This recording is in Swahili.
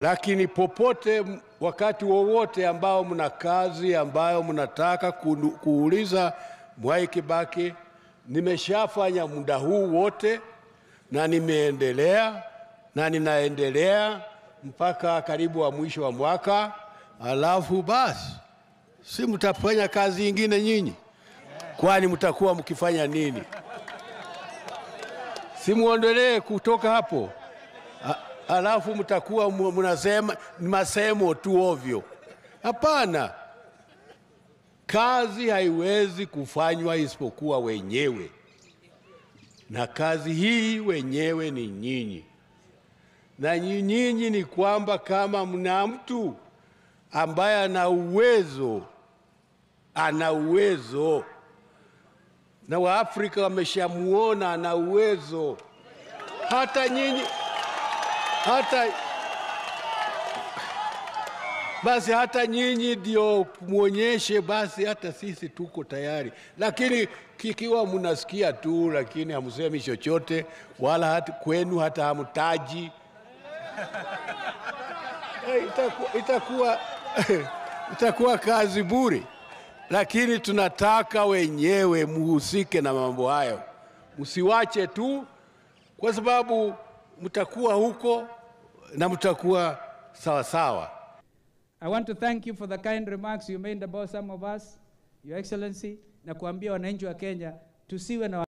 Lakini popote, wakati wowote ambao mna kazi ambayo mnataka kuuliza Mwai Kibaki, nimeshafanya muda huu wote na nimeendelea na ninaendelea mpaka karibu wa mwisho wa mwaka. Alafu basi si mtafanya kazi nyingine nyinyi? Kwani mtakuwa mkifanya nini? Si muondolee kutoka hapo. Alafu mtakuwa mnasema masemo tu ovyo. Hapana. Kazi haiwezi kufanywa isipokuwa wenyewe. Na kazi hii wenyewe ni nyinyi. Na nyinyi ni kwamba kama mna mtu ambaye ana uwezo, na Waafrika wameshamuona ana uwezo, hata nyinyi, hata nyinyi ndio muonyeshe, basi hata sisi tuko tayari. Lakini kikiwa mnasikia tu lakini hamsemi chochote, wala hata kwenu hata hamtaji, itakuwa kazi bure. Lakini tunataka wenyewe muhusike na mambo hayo. Msiwache tu, kwa sababu mtakuwa huko na mtakuwa sawa sawa. I want to thank you for the kind remarks you made about some of us, Your Excellency, na kuambia wananchi wa Kenya tusiwe na